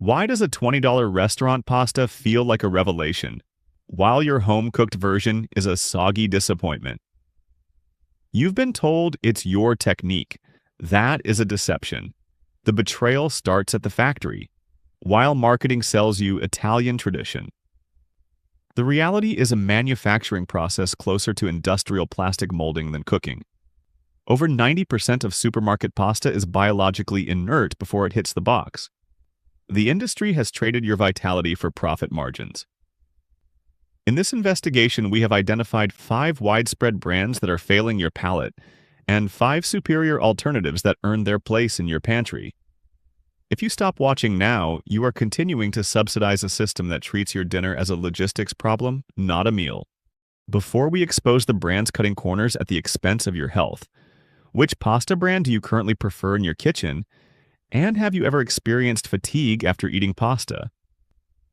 Why does a $20 restaurant pasta feel like a revelation, while your home-cooked version is a soggy disappointment? You've been told it's your technique. That is a deception. The betrayal starts at the factory, while marketing sells you Italian tradition. The reality is a manufacturing process closer to industrial plastic molding than cooking. Over 90% of supermarket pasta is biologically inert before it hits the box. The industry has traded your vitality for profit margins. In this investigation, we have identified 5 widespread brands that are failing your palate and 5 superior alternatives that earn their place in your pantry. If you stop watching now, you are continuing to subsidize a system that treats your dinner as a logistics problem, not a meal. Before we expose the brands cutting corners at the expense of your health, which pasta brand do you currently prefer in your kitchen? And have you ever experienced fatigue after eating pasta?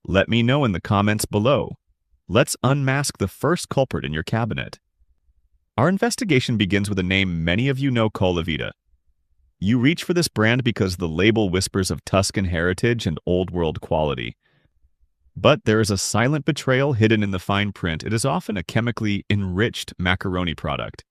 Let me know in the comments below. Let's unmask the first culprit in your cabinet. Our investigation begins with a name many of you know, Colavita. You reach for this brand because the label whispers of Tuscan heritage and old-world quality. But there is a silent betrayal hidden in the fine print. It is often a chemically enriched macaroni product.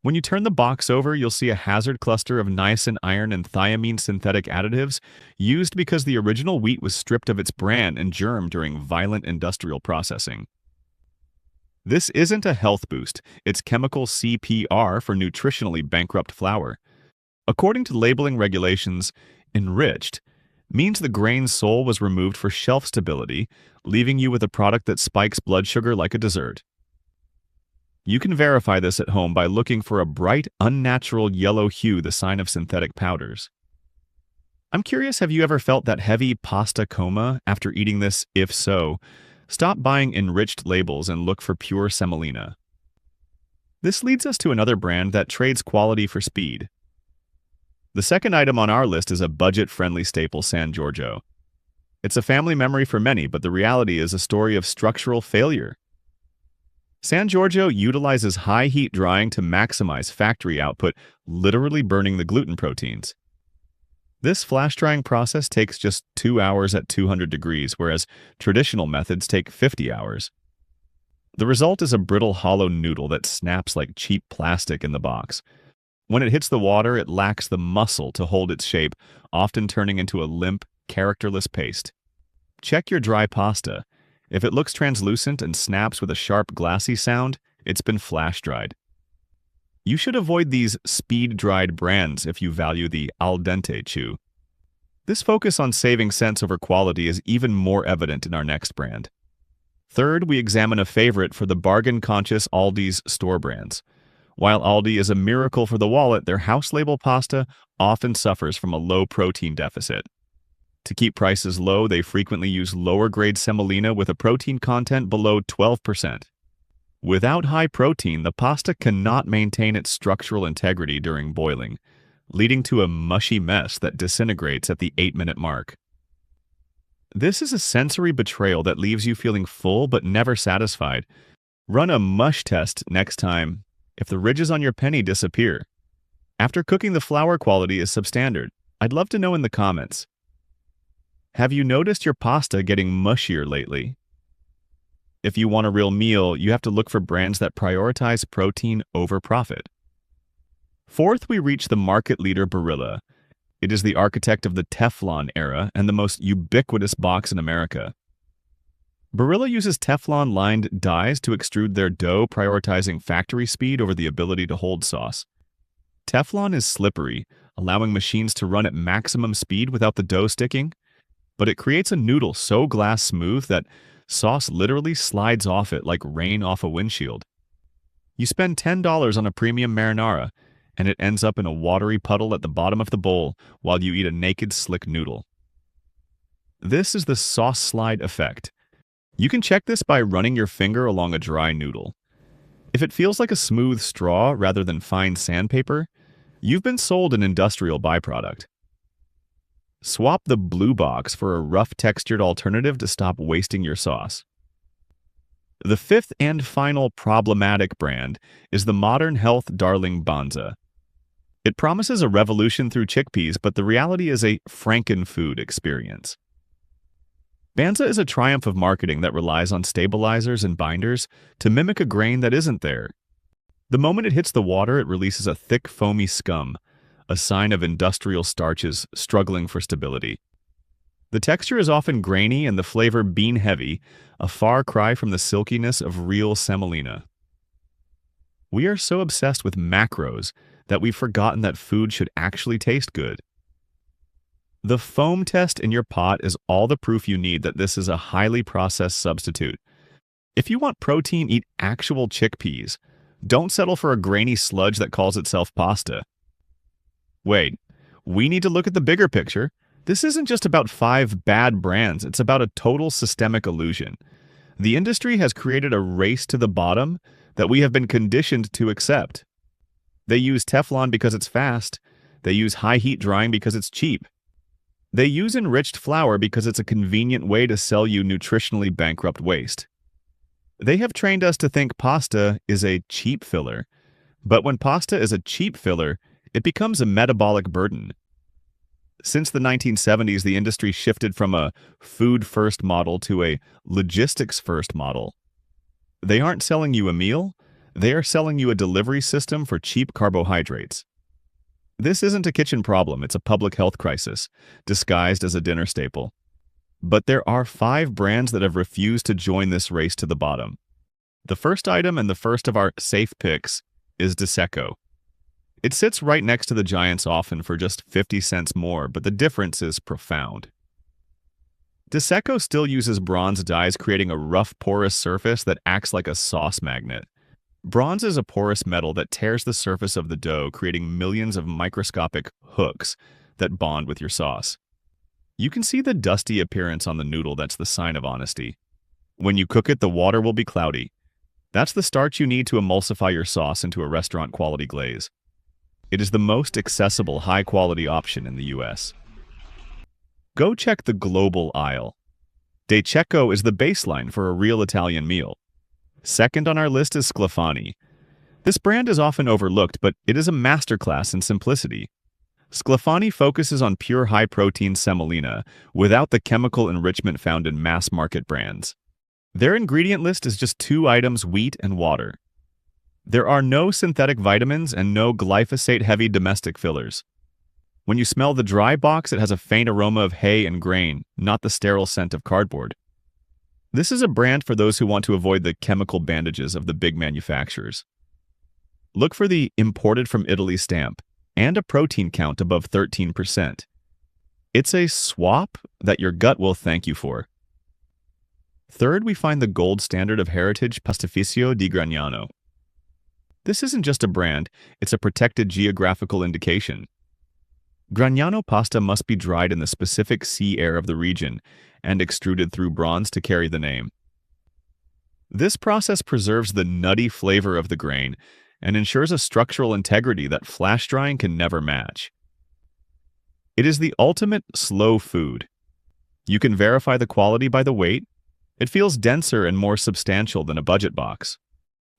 When you turn the box over, you'll see a hazard cluster of niacin, iron, and thiamine synthetic additives used because the original wheat was stripped of its bran and germ during violent industrial processing. This isn't a health boost, it's chemical CPR for nutritionally bankrupt flour. According to labeling regulations, enriched means the grain's soul was removed for shelf stability, leaving you with a product that spikes blood sugar like a dessert. You can verify this at home by looking for a bright, unnatural yellow hue, the sign of synthetic powders. I'm curious, have you ever felt that heavy pasta coma after eating this? If so, stop buying enriched labels and look for pure semolina. This leads us to another brand that trades quality for speed. The second item on our list is a budget-friendly staple, San Giorgio. It's a family memory for many, but the reality is a story of structural failure. San Giorgio utilizes high heat drying to maximize factory output, literally burning the gluten proteins. This flash drying process takes just 2 hours at 200 degrees, whereas traditional methods take 50 hours. The result is a brittle, hollow noodle that snaps like cheap plastic in the box. When it hits the water, it lacks the muscle to hold its shape, often turning into a limp, characterless paste. Check your dry pasta. If it looks translucent and snaps with a sharp, glassy sound, it's been flash-dried. You should avoid these speed-dried brands if you value the al dente chew. This focus on saving cents over quality is even more evident in our next brand. Third, we examine a favorite for the bargain-conscious Aldi's store brands. While Aldi is a miracle for the wallet, their house-label pasta often suffers from a low protein deficit. To keep prices low, they frequently use lower-grade semolina with a protein content below 12%. Without high protein, the pasta cannot maintain its structural integrity during boiling, leading to a mushy mess that disintegrates at the 8-minute mark. This is a sensory betrayal that leaves you feeling full but never satisfied. Run a mush test next time if the ridges on your penny disappear. After cooking, the flour quality is substandard. I'd love to know in the comments. Have you noticed your pasta getting mushier lately? If you want a real meal, you have to look for brands that prioritize protein over profit. Fourth, we reach the market leader Barilla. It is the architect of the Teflon era and the most ubiquitous box in America. Barilla uses Teflon-lined dies to extrude their dough, prioritizing factory speed over the ability to hold sauce. Teflon is slippery, allowing machines to run at maximum speed without the dough sticking, but it creates a noodle so glass smooth that sauce literally slides off it like rain off a windshield. You spend $10 on a premium marinara, and it ends up in a watery puddle at the bottom of the bowl while you eat a naked, slick noodle. This is the sauce slide effect. You can check this by running your finger along a dry noodle. If it feels like a smooth straw rather than fine sandpaper, you've been sold an industrial byproduct. Swap the blue box for a rough-textured alternative to stop wasting your sauce. The fifth and final problematic brand is the modern health darling Banza. It promises a revolution through chickpeas, but the reality is a frankenfood experience. Banza is a triumph of marketing that relies on stabilizers and binders to mimic a grain that isn't there. The moment it hits the water, it releases a thick, foamy scum, a sign of industrial starches struggling for stability. The texture is often grainy and the flavor bean-heavy, a far cry from the silkiness of real semolina. We are so obsessed with macros that we've forgotten that food should actually taste good. The foam test in your pot is all the proof you need that this is a highly processed substitute. If you want protein, eat actual chickpeas. Don't settle for a grainy sludge that calls itself pasta. Wait, we need to look at the bigger picture. This isn't just about 5 bad brands, it's about a total systemic illusion. The industry has created a race to the bottom that we have been conditioned to accept. They use Teflon because it's fast. They use high heat drying because it's cheap. They use enriched flour because it's a convenient way to sell you nutritionally bankrupt waste. They have trained us to think pasta is a cheap filler. But when pasta is a cheap filler, it becomes a metabolic burden. Since the 1970s, the industry shifted from a food-first model to a logistics-first model. They aren't selling you a meal, they are selling you a delivery system for cheap carbohydrates. This isn't a kitchen problem, it's a public health crisis, disguised as a dinner staple. But there are 5 brands that have refused to join this race to the bottom. The first item and the first of our safe picks is Cecco. It sits right next to the giants often for just 50 cents more, but the difference is profound. Cecco still uses bronze dyes, creating a rough, porous surface that acts like a sauce magnet. Bronze is a porous metal that tears the surface of the dough, creating millions of microscopic hooks that bond with your sauce. You can see the dusty appearance on the noodle. That's the sign of honesty. When you cook it, the water will be cloudy. That's the starch you need to emulsify your sauce into a restaurant-quality glaze. It is the most accessible, high-quality option in the US. Go check the global aisle. Cecco is the baseline for a real Italian meal. Second on our list is Sclafani. This brand is often overlooked, but it is a masterclass in simplicity. Sclafani focuses on pure high-protein semolina without the chemical enrichment found in mass-market brands. Their ingredient list is just 2 items: wheat and water. There are no synthetic vitamins and no glyphosate-heavy domestic fillers. When you smell the dry box, it has a faint aroma of hay and grain, not the sterile scent of cardboard. This is a brand for those who want to avoid the chemical bandages of the big manufacturers. Look for the imported from Italy stamp and a protein count above 13%. It's a swap that your gut will thank you for. Third, we find the gold standard of heritage, Pastificio di Gragnano. This isn't just a brand, it's a protected geographical indication. Gragnano pasta must be dried in the specific sea air of the region and extruded through bronze to carry the name. This process preserves the nutty flavor of the grain and ensures a structural integrity that flash drying can never match. It is the ultimate slow food. You can verify the quality by the weight. It feels denser and more substantial than a budget box.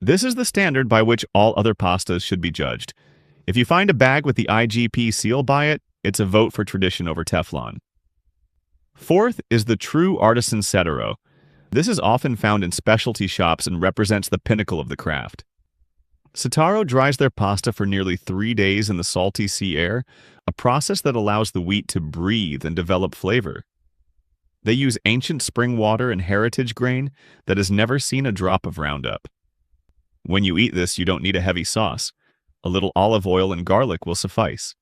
This is the standard by which all other pastas should be judged. If you find a bag with the IGP seal by it, it's a vote for tradition over Teflon. Fourth is the true artisan Setaro. This is often found in specialty shops and represents the pinnacle of the craft. Setaro dries their pasta for nearly 3 days in the salty sea air, a process that allows the wheat to breathe and develop flavor. They use ancient spring water and heritage grain that has never seen a drop of Roundup. When you eat this, you don't need a heavy sauce. A little olive oil and garlic will suffice.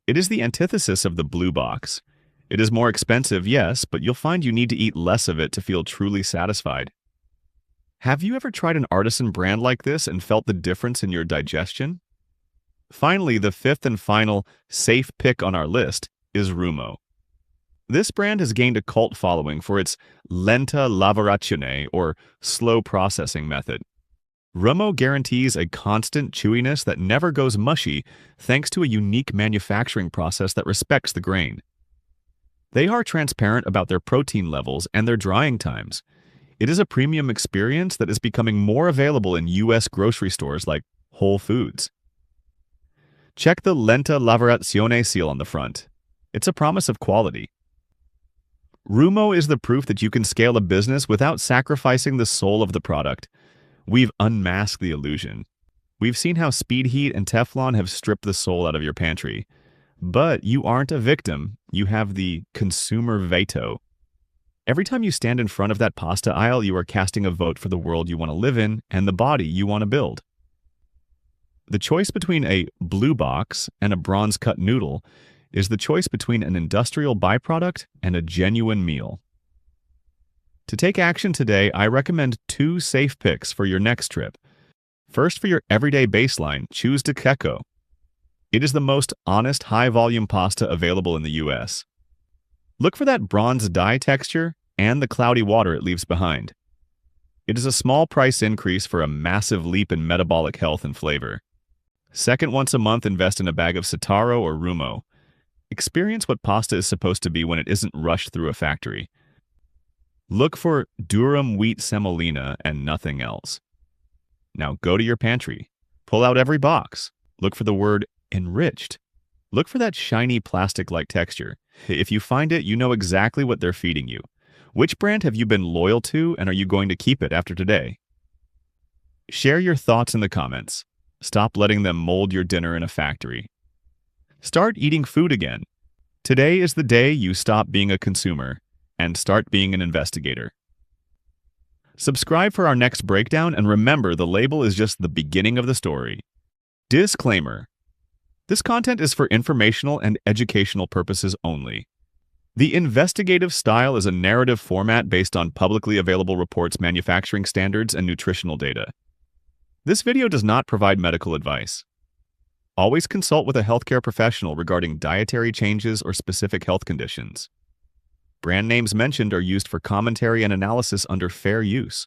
It is the antithesis of the blue box. It is more expensive, yes, but you'll find you need to eat less of it to feel truly satisfied. Have you ever tried an artisan brand like this and felt the difference in your digestion? Finally, the fifth and final safe pick on our list is Rumo. This brand has gained a cult following for its lenta lavorazione, or slow processing method. Rumo guarantees a constant chewiness that never goes mushy thanks to a unique manufacturing process that respects the grain. They are transparent about their protein levels and their drying times. It is a premium experience that is becoming more available in US grocery stores like Whole Foods. Check the Lenta Lavorazione seal on the front. It's a promise of quality. Rumo is the proof that you can scale a business without sacrificing the soul of the product. We've unmasked the illusion. We've seen how speed heat and Teflon have stripped the soul out of your pantry. But you aren't a victim. You have the consumer veto. Every time you stand in front of that pasta aisle, you are casting a vote for the world you want to live in and the body you want to build. The choice between a blue box and a bronze-cut noodle is the choice between an industrial byproduct and a genuine meal. To take action today, I recommend 2 safe picks for your next trip. First, for your everyday baseline, choose Cecco. It is the most honest, high-volume pasta available in the US. Look for that bronze dye texture and the cloudy water it leaves behind. It is a small price increase for a massive leap in metabolic health and flavor. Second, once a month, invest in a bag of Setaro or Rumo. Experience what pasta is supposed to be when it isn't rushed through a factory. Look for durum wheat semolina and nothing else. Now go to your pantry. Pull out every box. Look for the word enriched. Look for that shiny plastic-like texture. If you find it, you know exactly what they're feeding you. Which brand have you been loyal to, and are you going to keep it after today? Share your thoughts in the comments. Stop letting them mold your dinner in a factory. Start eating food again. Today is the day you stop being a consumer and start being an investigator. Subscribe for our next breakdown, and remember, the label is just the beginning of the story. Disclaimer: this content is for informational and educational purposes only. The investigative style is a narrative format based on publicly available reports, manufacturing standards, and nutritional data. This video does not provide medical advice. Always consult with a healthcare professional regarding dietary changes or specific health conditions. Brand names mentioned are used for commentary and analysis under fair use.